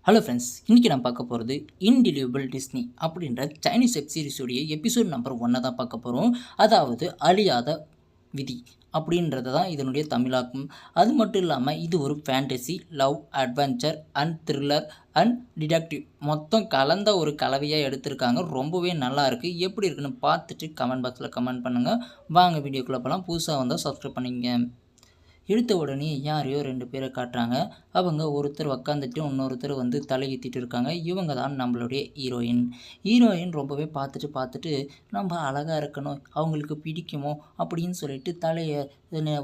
Hello friends, இன்றைக்கி நான் பார்க்க போகிறது இன்டிலியபிள் டிஸ்னி அப்படின்ற சைனீஸ் வெப் சீரிஸுடைய எபிசோட் நம்பர் 1 தான் பார்க்க போகிறோம். அதாவது அழியாத விதி அப்படின்றது தான் இதனுடைய தமிழாக்கம். அது மட்டும் இல்லாமல் இது ஒரு fantasy, love, adventure and thriller and detective மொத்தம் கலந்த ஒரு கலவையாக எடுத்திருக்காங்க. ரொம்பவே நல்லா இருக்குது. எப்படி இருக்குன்னு பார்த்துட்டு கமெண்ட் பாக்ஸில் கமெண்ட் பண்ணுங்கள். வாங்க வீடியோக்குள்ளே போகலாம். புதுசாக வந்தால் சப்ஸ்கிரைப் பண்ணிங்க. எடுத்த உடனே யாரையோ 2 பேரை காட்டுறாங்க. அவங்க ஒருத்தர் உக்காந்துட்டு இன்னொருத்தர் வந்து தலையேற்றிட்டு இருக்காங்க. இவங்க தான் நம்மளுடைய ஹீரோயின். ஹீரோயின் ரொம்பவே பார்த்துட்டு நம்ம அழகாக இருக்கணும், அவங்களுக்கு பிடிக்குமோ அப்படின்னு சொல்லிட்டு தலையை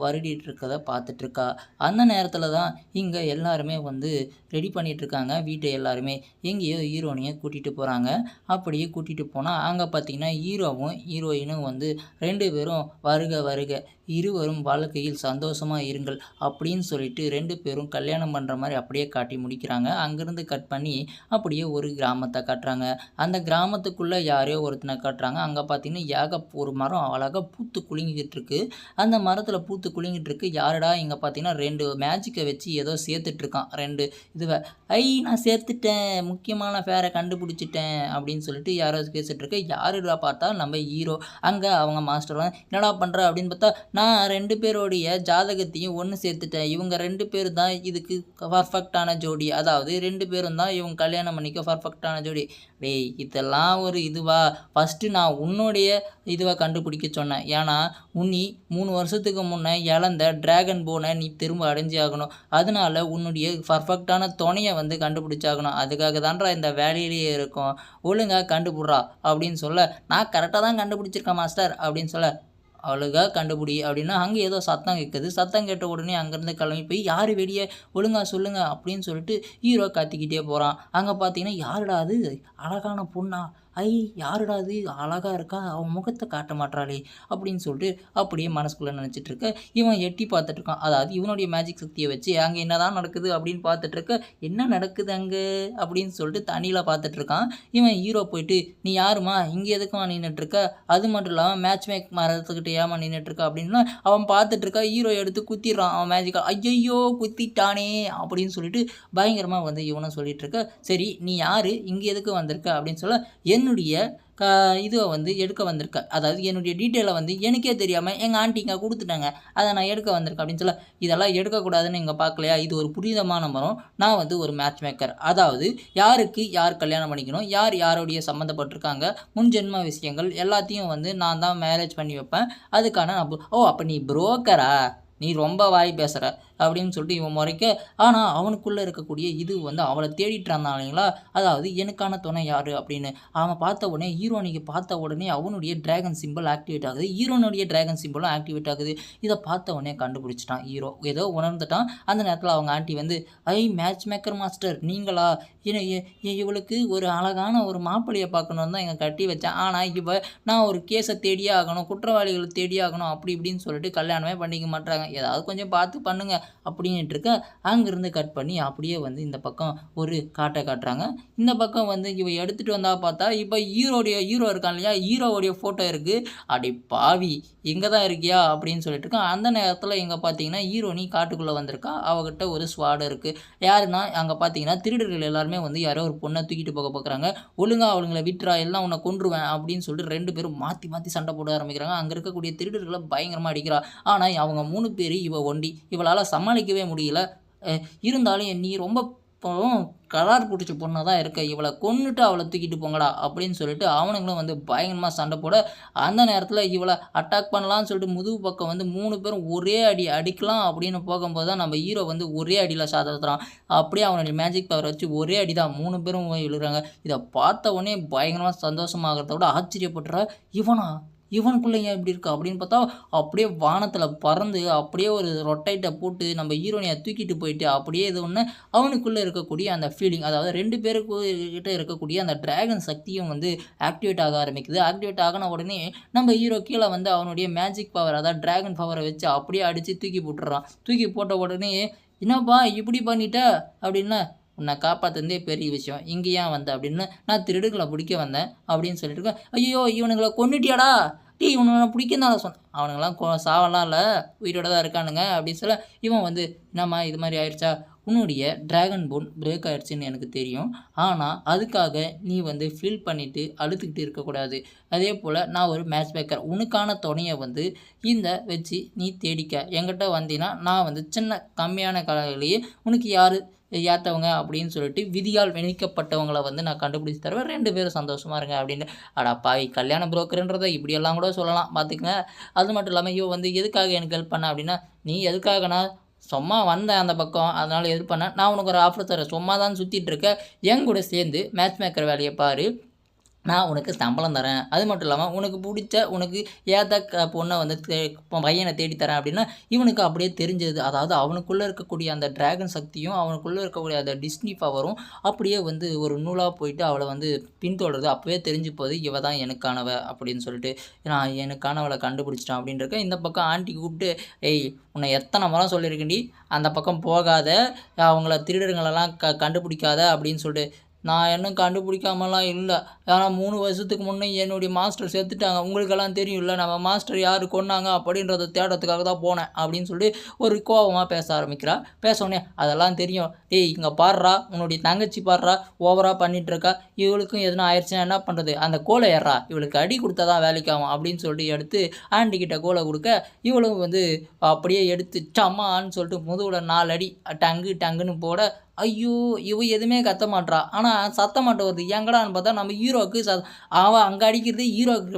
வருடிட்டு இருக்கதை பார்த்துட்ருக்கா. அந்த நேரத்தில் தான் இங்கே எல்லாருமே வந்து ரெடி பண்ணிகிட்ருக்காங்க. வீட்டை எல்லாருமே எங்கேயோ ஹீரோயினையை கூட்டிகிட்டு போகிறாங்க. அப்படியே கூட்டிகிட்டு போனால் அங்கே பார்த்திங்கன்னா ஹீரோவும் ஹீரோயினும் வந்து 2 பேரும் வருக வருக இருவரும் வாழ்க்கையில் சந்தோஷமாக இருங்கள் அப்படின்னு சொல்லிட்டு 2 பேரும் கல்யாணம் பண்ணுற மாதிரி அப்படியே காட்டி முடிக்கிறாங்க. அங்கேருந்து கட் பண்ணி அப்படியே ஒரு கிராமத்தை காட்டுறாங்க. அந்த கிராமத்துக்குள்ளே யாரையோ ஒருத்தனை காட்டுறாங்க. அங்கே பார்த்தீங்கன்னா ஒரு மரம் அழகாக பூத்து குலுங்கிக்கிட்டு இருக்கு. அந்த மரத்தில் பூத்து குலுங்கிட்டு இருக்கு. யாருடா இங்கே பார்த்தீங்கன்னா 2 மேஜிக்கை வச்சு ஏதோ சேர்த்துட்ருக்கான். 2 இதுவை நான் சேர்த்துட்டேன், முக்கியமான ஃபேரை கண்டுபிடிச்சிட்டேன் அப்படின்னு சொல்லிட்டு யாரோ பேசிகிட்ருக்கு. யாருடா பார்த்தா நம்ம ஹீரோ. அங்கே அவங்க மாஸ்டர் என்னடா பண்ணுற அப்படின்னு பார்த்தா, நான் 2 பேரோடைய ஜாதகத்தையும் ஒன்று சேர்த்துட்டேன். இவங்க 2 பேர் தான் இதுக்கு பர்ஃபெக்டான ஜோடி. அதாவது 2 பேரும் தான் இவங்க கல்யாணம் பண்ணிக்க பர்ஃபெக்டான ஜோடி. டேய், இதெல்லாம் ஒரு இதுவா? ஃபஸ்ட்டு நான் உன்னுடைய இதுவை கண்டுபிடிக்க சொன்னேன். ஏன்னா நீ 3 வருஷத்துக்கு முன்னே இழந்த டிராகன் போனை நீ திரும்ப அடைஞ்சி ஆகணும். அதனால உன்னுடைய பர்ஃபெக்டான துணையை வந்து கண்டுபிடிச்சாகணும். அதுக்காக தான்டா இந்த வேலையிலேயே இருக்கும். ஒழுங்காக கண்டுபிட்றா அப்படின்னு சொல்ல, நான் கரெக்டாக தான் கண்டுபிடிச்சிருக்கேன் மாஸ்டர் அப்படின்னு சொல்ல, அழகாக கண்டுபிடி அப்படின்னா அங்கே ஏதோ சத்தம் கேட்குது. சத்தம் கேட்ட உடனே அங்கேருந்து கிளம்பி போய் யார் வெளியே ஒழுங்கா சொல்லுங்கள் அப்படின்னு சொல்லிட்டு ஹீரோ கத்திக்கிட்டே போகிறான். அங்கே பார்த்தீங்கன்னா யாருடா அது, அழகான பொண்ணா, யாருடா அது அழகாக இருக்கா, அவன் முகத்தை காட்ட மாட்டாளே அப்படின்னு சொல்லிட்டு அப்படியே மனசுக்குள்ளே நினச்சிட்டு இருக்க. இவன் எட்டி பார்த்துட்ருக்கான். அதாவது இவனுடைய மேஜிக் சக்தியை வச்சு அங்கே என்ன தான் நடக்குது அப்படின்னு பார்த்துட்ருக்க. என்ன நடக்குது அங்கே அப்படின்னு சொல்லிட்டு தண்ணியில் பார்த்துட்ருக்கான். இவன் ஹீரோ போயிட்டு, நீ யாருமா, இங்கே எதுக்குமா நின்றுட்டுருக்க, அது மட்டும் இல்லாமல் மேட்ச் மேக் மரத்துக்கிட்ட ஏமா நின்றுட்டுருக்க அப்படின்னா அவன் பார்த்துட்ருக்கா. ஹீரோ எடுத்து குத்திடுறான். அவன் மேஜிக்காக ஐயையோ குத்திட்டானே அப்படின்னு சொல்லிட்டு பயங்கரமாக வந்து இவனும் சொல்லிட்டு இருக்க. சரி, நீ யார், இங்கே எதுக்கு வந்திருக்க அப்படின்னு சொல்ல, என்னுடைய இதுவை வந்து எடுக்க வந்திருக்க, அதாவது என்னுடைய டீட்டெயிலை வந்து எனக்கே தெரியாமல் எங்கள் ஆண்டிங்க கொடுத்துட்டாங்க, அதை நான் எடுக்க வந்திருக்கேன் அப்படின்னு சொல்ல, இதெல்லாம் எடுக்கக்கூடாதுன்னு இங்கே பார்க்கலையா, இது ஒரு புனிதமான மரம், நான் வந்து ஒரு மேட்ச் மேக்கர். அதாவது யாருக்கு யார் கல்யாணம் பண்ணிக்கணும், யார் யாருடைய சம்மந்தப்பட்டிருக்காங்க, முன்ஜென்ம விஷயங்கள் எல்லாத்தையும் வந்து நான் தான் மேரேஜ் பண்ணி வைப்பேன். அதுக்கான அப்போ நீ புரோக்கரா, நீ ரொம்ப வாய் பேசுகிற அப்படின்னு சொல்லிட்டு இவன் முறைக்க. ஆனால் அவனுக்குள்ளே இருக்கக்கூடிய இது வந்து அவளை தேடிட்டு இருந்தான் இல்லைங்களா. அதாவது எனக்கான துணை யார் அப்படின்னு அவன் பார்த்த உடனே ஹீரோனிக்கு பார்த்த உடனே அவனுடைய டிராகன் சிம்பிள் ஆக்டிவேட் ஆகுது. ஹீரோனுடைய டிராகன் சிம்பிளும் ஆக்டிவேட் ஆகுது. இதை பார்த்த உடனே கண்டுபிடிச்சிட்டான் ஹீரோ. ஏதோ உணர்ந்துட்டான். அந்த நேரத்தில் அவங்க ஆண்டி வந்து, மேட்ச் மேக்கர் மாஸ்டர் நீங்களா, இவளுக்கு ஒரு அழகான ஒரு மாப்பிள்ளையை பார்க்கணுன்னு தான் இங்கே கட்டி வச்சேன். ஆனால் நான் ஒரு கேஸை தேடியே ஆகணும், குற்றவாளிகளை தேடியே ஆகணும் அப்படி இப்படின்னு சொல்லிட்டு கல்யாணமே பண்ணிக்க மாட்டாங்க, ஏதாவது கொஞ்சம் பார்த்து பண்ணுங்க அப்படின்ட்டு இருக்க. அங்கேருந்து கட் பண்ணி அப்படியே வந்து இந்த பக்கம் ஒரு காட்டுறாங்க. இந்த பக்கம் வந்து இவ எடுத்துகிட்டு வந்தா பார்த்தா இப்போ ஹீரோ இருக்கான் இல்லையா, ஹீரோவுடைய ஃபோட்டோ இருக்குது. அடி பாவி, இங்கே தான் இருக்கியா அப்படின்னு சொல்லிட்டு இருக்கான். அந்த நேரத்தில் இங்கே பார்த்தீங்கன்னா ஹீரோனி காட்டுக்குள்ளே வந்திருக்கா. அவகிட்ட ஒரு ஸ்வாடு இருக்குது. யாருன்னா அங்கே பார்த்தீங்கன்னா திருடர்கள் எல்லாருமே வந்து யாரோ ஒரு பொண்ணை தூக்கிட்டு போக பார்க்குறாங்க. ஒழுங்காக அவளுங்களை விட்டுறா, எல்லாம் உன்னை கொன்றுவேன் அப்படின்னு சொல்லிட்டு 2 பேரும் மாற்றி சண்டை போட ஆரம்பிக்கிறாங்க. அங்கே இருக்கக்கூடிய திருடர்களை பயங்கரமாக அடிக்கிறா. ஆனால் அவங்க 3 பேர் இவ ஒண்டி, இவளால் சமாளிக்கவே முடியல. இருந்தாலும் நீ ரொம்ப கலார் பிடிச்ச பொண்ணாக தான் இருக்க, இவளை கொன்னுட்டு அவளை தூக்கிட்டு போங்கடா அப்படின்னு சொல்லிட்டு அவனுங்களும் வந்து பயங்கரமாக சண்டை போட, அந்த நேரத்தில் இவளை அட்டாக் பண்ணலான்னு சொல்லிட்டு முதுகு பக்கம் வந்து 3 பேரும் ஒரே அடி அடிக்கலாம் அப்படின்னு போகும்போது தான் நம்ம ஹீரோ வந்து ஒரே அடியில் சாதத்துறான். அப்படியே அவனுடைய மேஜிக் பவர் வச்சு ஒரே அடி தான் 3 பேரும் விழுறாங்க. இதை பார்த்த உடனே பயங்கரமாக சந்தோஷமாகறத விட ஆச்சரியப்படுறா. இவனுக்குள்ளே ஏன் இப்படி இருக்கா அப்படின்னு பார்த்தா அப்படியே வானத்தில் பறந்து அப்படியே ஒரு ரொட்டைட்டை போட்டு நம்ம ஹீரோனியை தூக்கிட்டு போயிட்டு அப்படியே இது ஒன்று அவனுக்குள்ளே இருக்கக்கூடிய அந்த ஃபீலிங், அதாவது 2 பேருக்கிட்ட இருக்கக்கூடிய அந்த டிராகன் சக்தியும் வந்து ஆக்டிவேட் ஆக ஆரம்பிக்குது. ஆக்டிவேட் ஆகின உடனே நம்ம ஹீரோ கீழே வந்து அவனுடைய மேஜிக் பவர், அதாவது டிராகன் பவரை வச்சு அப்படியே அடித்து தூக்கி போட்டுடுறான். தூக்கி போட்ட உடனே என்னப்பா இப்படி பண்ணிட்ட அப்படின்னா, உன்னை காப்பாற்றுறதே பெரிய விஷயம், இங்கே ஏன் வந்த அப்படின்னு, நான் திருடுகளை பிடிக்க வந்தேன் அப்படின்னு சொல்லிட்டு இருக்கேன். ஐயோ இவனுங்களை கொன்னுட்டியாடா, இவனை பிடிக்கும் தான் சொன்னேன். அவனுங்களாம் சாவலாம் இல்லை, உயிரோட தான் இருக்கானுங்க அப்படின்னு சொல்ல, இவன் வந்து என்னம்மா இது மாதிரி ஆயிடுச்சா, உன்னுடைய டிராகன் போன் பிரேக் ஆயிடுச்சுன்னு எனக்கு தெரியும். ஆனால் அதுக்காக நீ வந்து ஃபீல் பண்ணிவிட்டு அழுதுகிட்டு இருக்கக்கூடாது. அதே போல் நான் ஒரு மேட்ச் மேக்கர். உனக்கான துணையை வந்து இந்த வச்சு நீ தேடிக்க. என்கிட்ட வந்தீன்னா நான் வந்து சின்ன கம்மியான கலையிலேயே உனக்கு யார் ஏற்றவங்க அப்படின்னு சொல்லிட்டு விதியால் விதிக்கப்பட்டவங்கள வந்து நான் கண்டுபிடிச்சி தருவேன். 2 பேரும் சந்தோஷமாக இருங்க அப்படின்னு. அடா பாவி, கல்யாண புரோக்கருன்றதை இப்படியெல்லாம் கூட சொல்லலாம் பார்த்துக்கங்க. அது மட்டும் இல்லாமல் இவ வந்து எதுக்காக எனக்கு ஹெல்ப் பண்ண அப்படின்னா, நீ எதுக்காகனா சும்மா வந்தேன் அந்த பக்கம், அதனால் ஹெல்ப் பண்ணேன். நான் உனக்கு ஒரு ஆஃபர் தரேன். சும்மா தான் சுற்றிட்டு இருக்க, என் கூட சேர்ந்து மேட்ச் மேக்கர் வேலையை பாரு. நான் உனக்கு சம்பளம் தரேன். அது மட்டும் இல்லாமல் உனக்கு பிடிச்ச உனக்கு ஏத்த பொண்ணை வந்து பையனை தேடி தரேன் அப்படின்னா, இவனுக்கு அப்படியே தெரிஞ்சது. அதாவது அவனுக்குள்ளே இருக்கக்கூடிய அந்த டிராகன் சக்தியும் அவனுக்குள்ளே இருக்கக்கூடிய அந்த டிஸ்னி பவரும் அப்படியே வந்து ஒரு நூலாக போயிட்டு அவளை வந்து பின்தொடருது. அப்போவே தெரிஞ்சு போகுது இவ தான் எனக்கானவ அப்படின்னு சொல்லிட்டு. நான் எனக்கானவளை கண்டுபிடிச்சிட்டேன் அப்படின்றக்க இந்த பக்கம் ஆண்டி கூப்பிட்டு, ஏய் உன்னை எத்தனை முறை சொல்லியிருக்கேன்டி, அந்த பக்கம் போகாத, அவங்கள திருடருங்களெல்லாம் கண்டுபிடிக்காத அப்படின்னு சொல்லிட்டு. நான் இன்னும் கண்டுபிடிக்காமலாம் இல்லை. ஏன்னா 3 வருஷத்துக்கு முன்னே என்னுடைய மாஸ்டர் செத்துட்டாங்க. உங்களுக்கெல்லாம் தெரியும்ல, நம்ம மாஸ்டர் யார் கொன்னாங்க அப்படின்றத தேடுறதுக்காக தான் போனேன் அப்படின்னு சொல்லி ஒரு கோபமாக பேச ஆரம்பிக்கிறா. பேசவுடனே அதெல்லாம் தெரியும். டேய் இங்கே பாடுறா, உன்னுடைய தங்கச்சி பாடுறா, ஓவராக பண்ணிகிட்ருக்கா, இவளுக்கும் எதுனா ஆயிடுச்சுன்னா என்ன பண்ணுறது, அந்த கோலை ஏறா, இவளுக்கு அடி கொடுத்தா தான் வேலைக்காகும் அப்படின்னு சொல்லிட்டு எடுத்து ஆண்டிக்கிட்ட கோலை கொடுக்க, இவளும் வந்து அப்படியே எடுத்து சம்மான்னு சொல்லிட்டு முதுகில் 4 அடி டங்குன்னு போட, ஐயோ! இவ எதுவுமே கத்த மாட்றா. ஆனால் சத்தம் மட்டும் வருது. எங்கடான்னு பார்த்தா நம்ம ஹீரோவுக்கு அவன் அங்கே அடிக்கிறது ஹீரோவுக்கு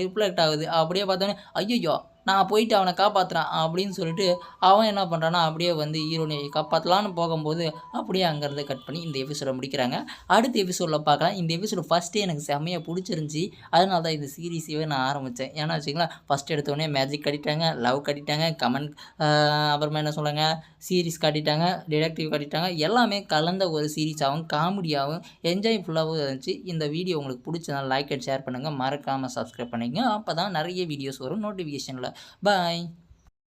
ரிஃப்ளெக்ட் ஆகுது. அப்படியே பார்த்தோன்னே, ஐயய்யோ! நான் போயிட்டு அவனை காப்பாற்றுறேன் அப்படின்னு சொல்லிட்டு அவன் என்ன பண்ணுறான்னா, அப்படியே வந்து ஹீரோனை காப்பாற்றலான்னு போகும்போது அப்படியே அங்கேருந்து கட் பண்ணி இந்த எபிசோட முடிக்கிறாங்க. அடுத்த எபிசோடில் பார்க்கலாம். இந்த எபிசோடு ஃபஸ்ட்டே எனக்கு செம்மையாக பிடிச்சிருந்துச்சி. அதனால தான் இந்த சீரீஸையே நான் ஆரம்பித்தேன். ஏன்னா வச்சுங்களேன், ஃபஸ்ட் எடுத்தோடனே மேஜிக் காட்டிட்டாங்க, லவ் காட்டிட்டாங்க, கமெண்ட் அப்புறமா என்ன சொல்லுங்க, சீரீஸ் காட்டிட்டாங்க, டிடெக்டிவ் காட்டிட்டாங்க. எல்லாமே கலந்த ஒரு சீரீஸாகவும் காமெடியாகவும் என்ஜாய்ஃபுல்லாகவும் இருந்துச்சு. இந்த வீடியோ உங்களுக்கு பிடிச்சதுனால லைக் அண்ட் ஷேர் பண்ணுங்கள். மறக்காமல் சப்ஸ்கிரைப் பண்ணிக்கங்க. அப்போ தான் நிறைய வீடியோஸ் வரும் நோட்டிஃபிகேஷனில். பாய்.